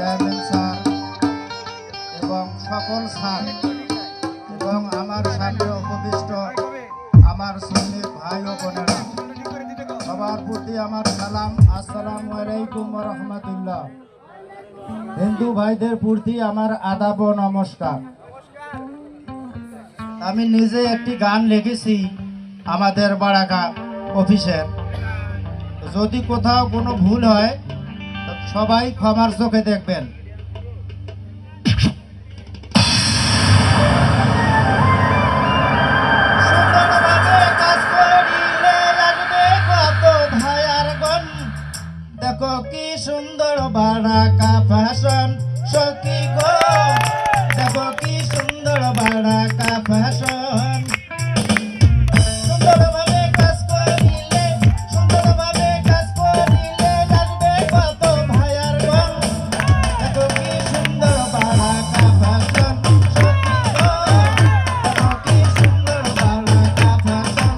Chairman sir এবং সকল sir এবং আমার সামনে উপবিষ্ট আমার শ্রমিক ভাই ও বোনেরা, সবার প্রতি আমার সালাম। আসসালামু আলাইকুম ওয়া রাহমাতুল্লাহ। হিন্দু ভাইদের প্রতি আমার আদাব ও নমস্কার। আমি নিজে একটি গান লিখেছি আমাদের বারাকা অফিসের। যদি কোথাও কোনো ভুল হয় সবাই ক্ষমার চোখে দেখবেন। সুন্দরভাবে কাজ করিলে লাগবে কত ভাইয়ার গণ, দেখো কি সুন্দর বারাকা ফ্যাশন সখী গো, দেখো কি সুন্দর বারাকা ফ্যাশন। সুন্দরভাবে কাজ করিলে, সুন্দরভাবে কাজ করিলে লাগবে কত ভাইয়ার গণ, দেখো কি সুন্দর বারাকা ফ্যাশন সখী গো, দেখো কি সুন্দর বারাকা ফ্যাশন।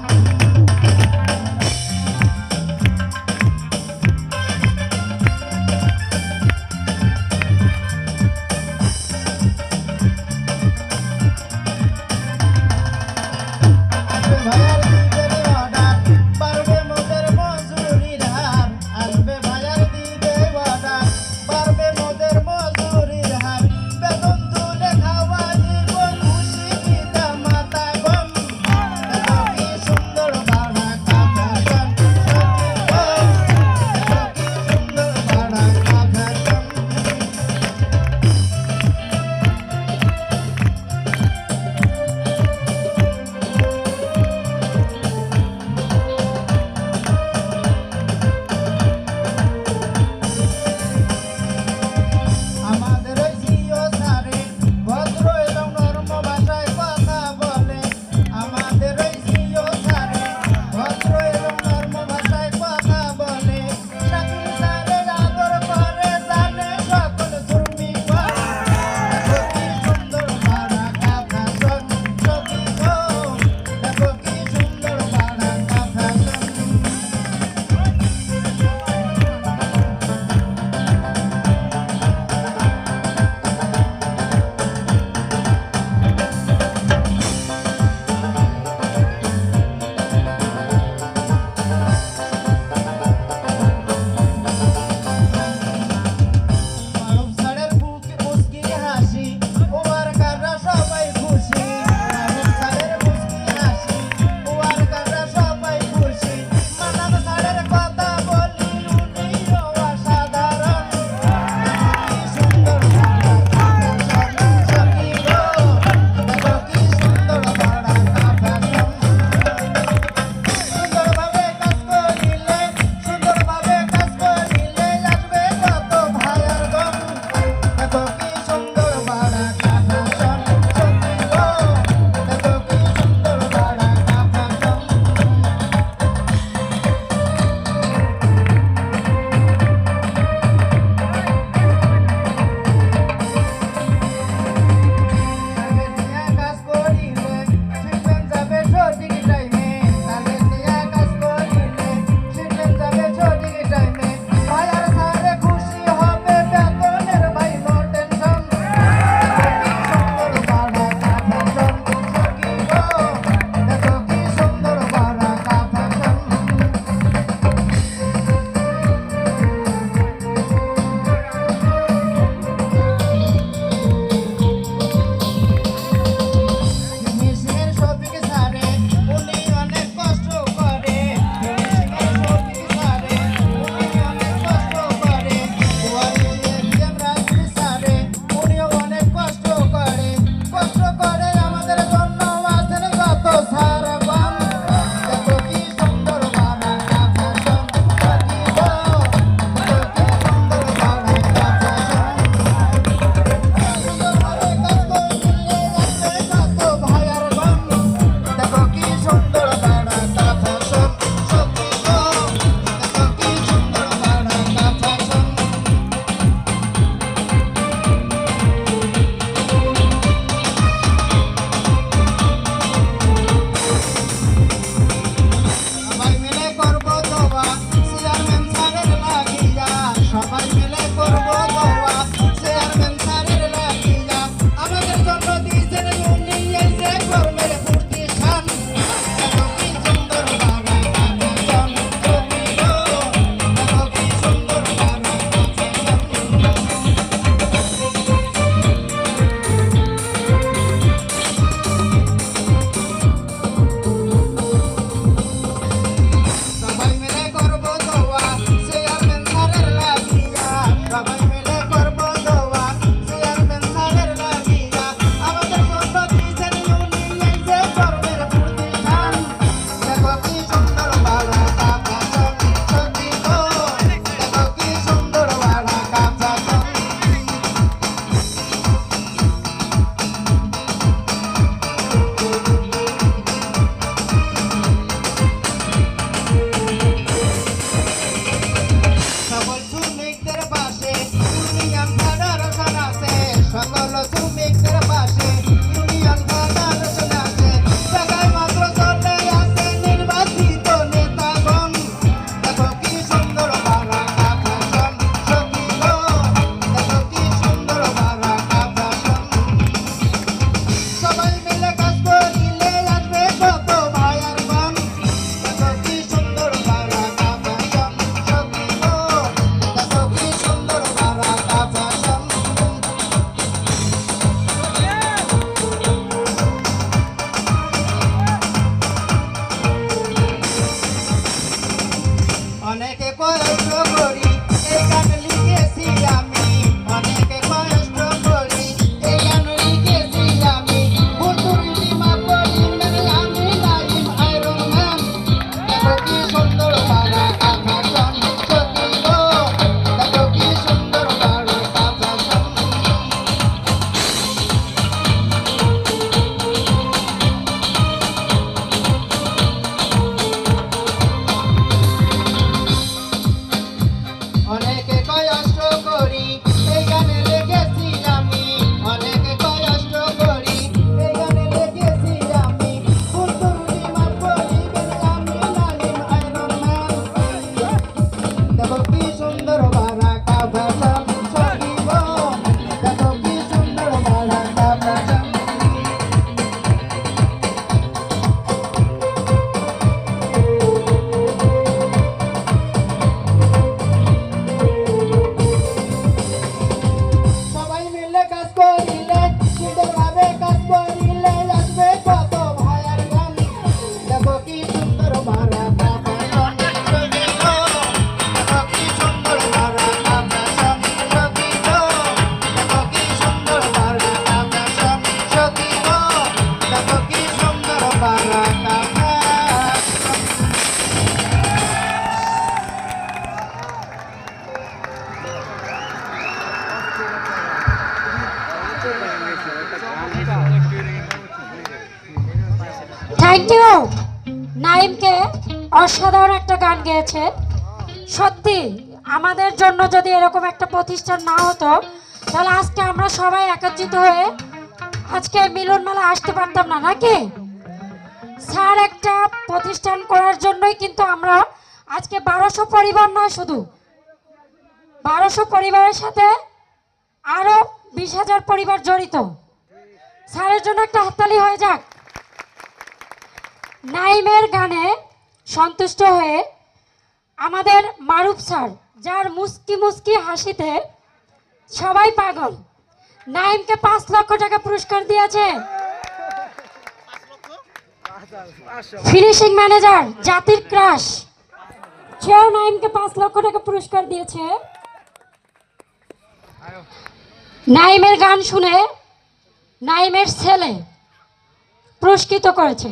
Thank you. নাইমকে অসাধারণ একটা গান গেয়েছে। সত্যি আমাদের জন্য যদি এরকম একটা প্রতিষ্ঠান না হতো তাহলে আজকে আমরা সবাই একত্রিত হয়ে আজকে মিলন মেলা আসতে পারতাম না, নাকি? স্যার একটা প্রতিষ্ঠান করার জন্যই কিন্তু আমরা আজকে 1200 পরিবার নয়, শুধু 1200 পরিবারের সাথে আরো 20,000 পরিবার জড়িত। স্যারের জন্য একটা হাততালি হয়ে যাক। নাইমের গানে সন্তুষ্ট হয়ে আমাদের মারুফ স্যার, যার মুস্কি মুস্কি হাসিতে সবাই পাগল, নাইমকে 5 লক্ষ টাকা পুরস্কার দিয়েছে। ফিনিশিং ম্যানেজার জাতির ক্রাশ, সেও নাইমকে 5 লক্ষ টাকা পুরস্কার দিয়েছে। নাইমের গান শুনে নাইমের ছেলে পুরস্কৃত করেছে।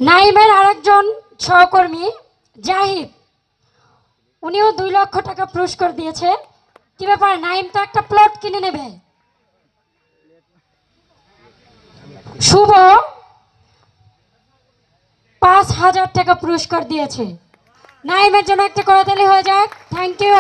নাইমের আরেকজন সহকর্মী জাহিদ, উনিও 2 লক্ষ টাকা পুরস্কার দিয়েছে। কি ব্যাপার, নাইম তো একটা প্লট কিনে নেবে। শুভ 5,000 টাকা পুরস্কার দিয়েছে। নাইমের জন্য একটা করতালি হয়ে যাক। Thank you.